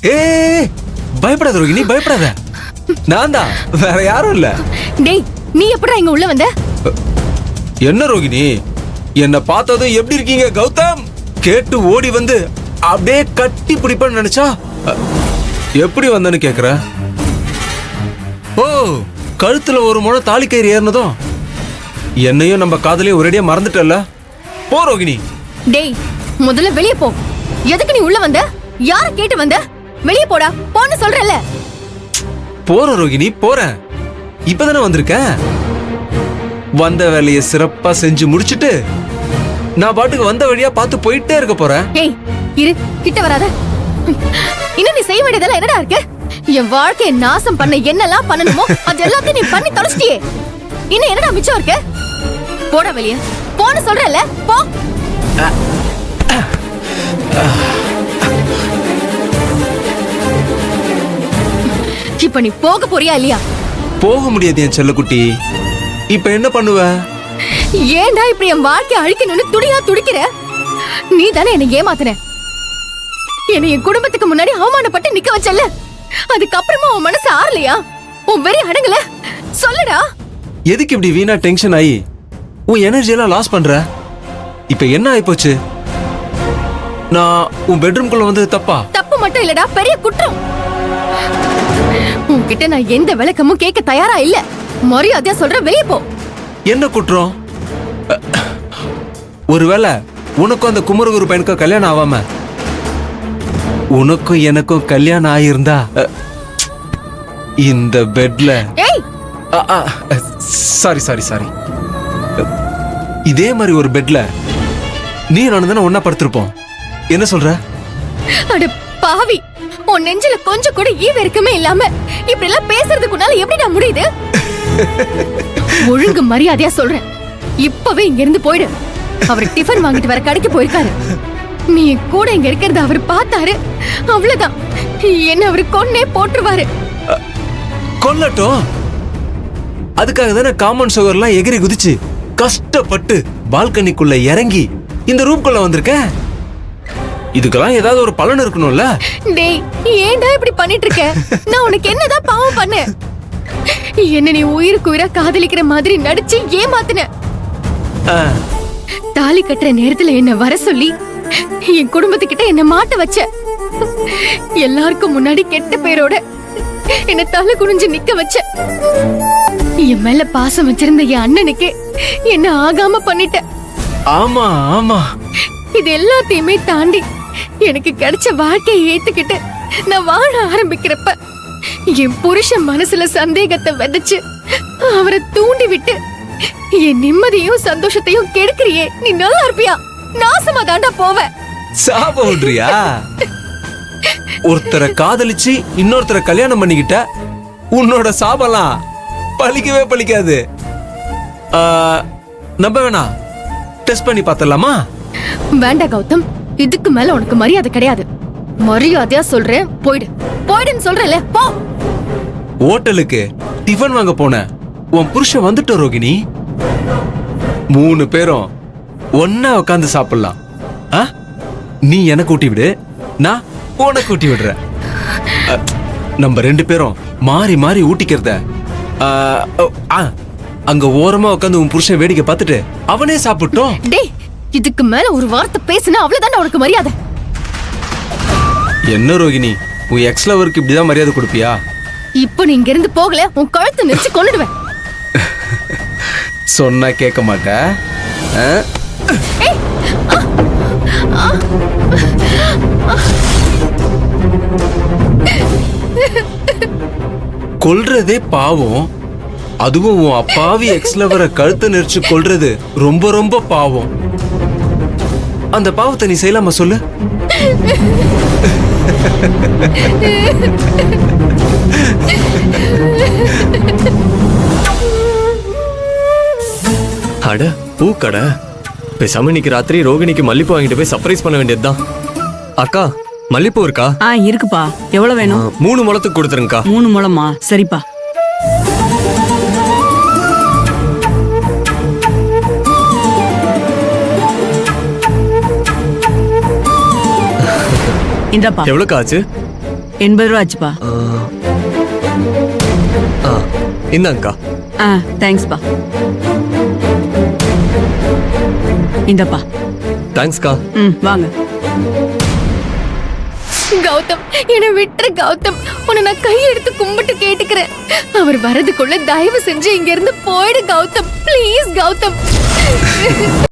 ஏ பயப்படாத ரோகிணி, பயப்படாத. நான் தான், வேற யாரும் இல்ல. டேய், நீ எப்படா இங்க உள்ள வந்த? என்ன ரோகிணி, என்ன பார்த்ததும் எப்படி இருக்கீங்க கௌதம் கேட்டு ஓடி வந்து அப்படியே கட்டி பிடிப்பேன்னு நினைச்சா எப்படி வந்தேன்னு கேக்குற? ஓ, கழுத்துல ஒரு முறை தாலி கயிறு ஏறினதும் என்னையும் நம்ம காதலையும் ஒரேடியா மறந்துட்டல்ல. போ ரோகிணி. டேய், முதல்ல வெளிய போ. எதுக்கு நீ உள்ள வந்த? யார கேட்டு வந்த? வெளிய போடா, போன்னு சொல்றல. போற ரோகிணி, போறேன். இப்பதானே வந்திருக்கேன். வந்த வேலையை சிறப்பா செஞ்சு முடிச்சிட்டு நான் பாட்டுக்கு வந்த வழியா பார்த்து போயிட்டே இருக்க போறேன். ஏய், இரு, கிட்ட வராத. இன்னும் நீ செய்ய வேண்டியதெல்லாம் என்னடா இருக்கு? என் வாழ்க்கையை நாசம் பண்ண என்னெல்லாம் பண்ணணுமோ அது எல்லாத்தையும் நீ பண்ணி தொலைச்சிட்டியே. இன்னும் என்னடா மிச்சம் இருக்கு? போடா வெளிய, போன்னு சொல்றல. போ. இப்ப நீ போக போறியா இல்லையா? போக முடியாது என் செல்லக்குட்டி. இப்ப என்ன பண்ணுவ? ஏன்டா இப்படி என் வாழ்க்கையை அழிக்கணும்னு துடியா துடிக்கிற? நீ தானே என்னை ஏமாத்துன. என்னை என் குடும்பத்துக்கு முன்னாடி அவமானப்பட்டு நிக்க வச்சல. அதுக்கப்புறமா உன் மனசு ஆறலையா? உன் வெறி அடங்கல? சொல்லுடா. எதுக்கு இப்படி வீணா டென்ஷன் ஆகி உன் எனர்ஜி எல்லாம் லாஸ் பண்ற? இப்ப என்ன ஆயிப்போச்சு? நான் உன் பெட்ரூம்குள்ள வந்து தப்பா? தப்பு மட்டும் இல்லடா, பெரிய குற்றம். உன்கிட்ட நான் எந்த விளக்கமும் கேட்க தயாரா இல்ல. மரியாதையா சொல்ற, வெளிய போ. என்ன குற்றம்? ஒருவேளை உனக்கும் அந்த குமரகுரு பையனுக்கும் கல்யாணம் ஆகாம உனக்கும் எனக்கும் கல்யாணம் ஆயிருந்தா இந்த பெட்ல சாரி சாரி சாரி இதே மாதிரி ஒரு பெட்ல நீ நானும் தானே ஒன்னா படுத்திருப்போம். என்ன சொல்ற? அட பாவி, உன் நெஞ்சில கொஞ்சம் கூட ஈவிரக்கமே இல்லாம இப்படி எல்லாம் பேசுறதுக்குனால எப்படிடா முடியுது? ஒழுங்கு மரியாதையா சொல்றேன், இப்பவே இங்க இருந்து போயிடு. அவர் டிஃபன் வாங்கிட்டு வர கடைக்கு போயிருக்காரு. நீ கூட இங்க இருக்கிறத அவர் பார்த்தாரு, அவ்வளவுதான். என்ன அவரு கொன்னே போட்டுருவாரு. கொல்லட்டும். அதுக்காக தானே காமன் சுவர்லாம் எகிரி குதிச்சு கஷ்டப்பட்டு பால்கனிக்குள்ள இறங்கி இந்த ரூம்குள்ள வந்திருக்கேன். இதுக்கெல்லாம் ஏதாவது ஒரு பலன் இருக்கணும்ல. டேய், ஏன்டா இப்படி பண்ணிட்டு இருக்க? நான் உனக்கு என்னதான் பாவம் பண்ணேன்? என்ன நீ உயிருக்கு உயிரா காதலிக்கிற மாதிரி நடிச்சு ஏமாத்துன. தாலி கட்டுற நேரத்துல என்ன வர சொல்லி என் குடும்பத்துக்கிட்ட என்ன மாட்ட வச்ச. எல்லாருக்கும் முன்னாடி கெட்ட பேரோட என்ன தலை குனிஞ்சு நிக்க வச்ச. என் மேல பாசம் வச்சிருந்த என் அண்ணனுக்கு என்ன ஆகாம பண்ணிட்ட. ஆமா ஆமா, இது எல்லாத்தையுமே தாண்டி எனக்கு கிடைச்ச வாழ்க்கையை ஏத்துக்கிட்டு நான் வாழ ஆரம்பிக்கிறப்ப என் புருஷன் மனசுல சந்தேகத்தை விதைச்சு அவரை தூண்டி விட்டு என் நிம்மதியும் சந்தோஷத்தையும் கெடுக்கிறியே. நீ நல்லா இருப்பியா? நாசமா தாண்டா போவ. சாப விடுறியா? ஒருத்தரை காதலிச்சு இன்னொருத்தரை கல்யாணம் பண்ணிக்கிட்ட உன்னோட சாபலாம் பலிக்கவே பலிக்காது. நம்ப வேணா, டெஸ்ட் பண்ணி பார்த்தலாமா? வேண்டாம் கௌதம், இதுக்கு மேல உனக்கு மரியாதை கிடையாது. மரியாதையா சொல்றேன், போயிடு. போயிடுன்னு சொல்றல, போ. ஹோட்டலுக்கு டிஃபன் வாங்க போன உன் புருஷன் வந்துட்ட ரோகிணி. 3 பேரும் ஒன்னா உட்காந்து சாப்பிடலாம். நீ எனக்கு ஊட்டி விடு, நான் உனக்கு ஊட்டி விடுறேன். நம்ம 2 பேரும் மாறி மாறி ஊட்டிக்கிறத அங்க ஓரமா உட்காந்து உன் புருஷன் வேடிக்கை பார்த்துட்டு அவனே சாப்பிட்டோம். டேய், இதுக்கு மேல ஒரு வார்த்தை பேசினா அவ்வளவுதான் உனக்கு மரியாதை. என்ன ரோகிணி, உன் எக்ஸ் லவருக்கு இப்படிதான் மரியாதை கொடுப்பியா? இப்போ நீ இங்க இருந்து போகல, உன் கழுத்தை நெரிச்சு கொன்னுடுவேன். சொன்னா கேட்க மாட்ட. கொல்றதே பாவம், அதுவும் உன் அப்பாவி எக்ஸ் லவரை கழுத்தை நெரிச்சு கொல்றது ரொம்ப ரொம்ப பாவம். அந்த பாவத்தை நீ செய்யலாமா சொல்லு? அட பூக்கடை, பேசாம இன்னைக்கு ராத்திரி ரோகிணிக்கு மல்லிப்பூ வாங்கிட்டு போய் சர்ப்ரைஸ் பண்ண வேண்டியதுதான். அக்கா, மல்லிப்பூ இருக்கா? இருக்குப்பா. எவ்வளவு வேணும்? 3 முழத்துக்கு கொடுத்துருங்கக்கா. 3 முழமா? சரிப்பா. இந்தப்பா. எவ்வளவு ஆச்சு? 80 ரூபா ஆச்சுப்பா. இந்தாங்கக்கா. தேங்க்ஸ்ப்பா. இந்தப்பா. தேங்க்ஸ்க்கா. வாங்க. கௌதம், என்னை விட்டுரு கௌதம். உன்னை நான் கையெடுத்து கும்பிட்டு கேட்டுக்கிறேன். அவர் வரதுக்குள்ள தயவு செஞ்சு இங்க இருந்து போயிடு கௌதம். ப்ளீஸ் கௌதம்.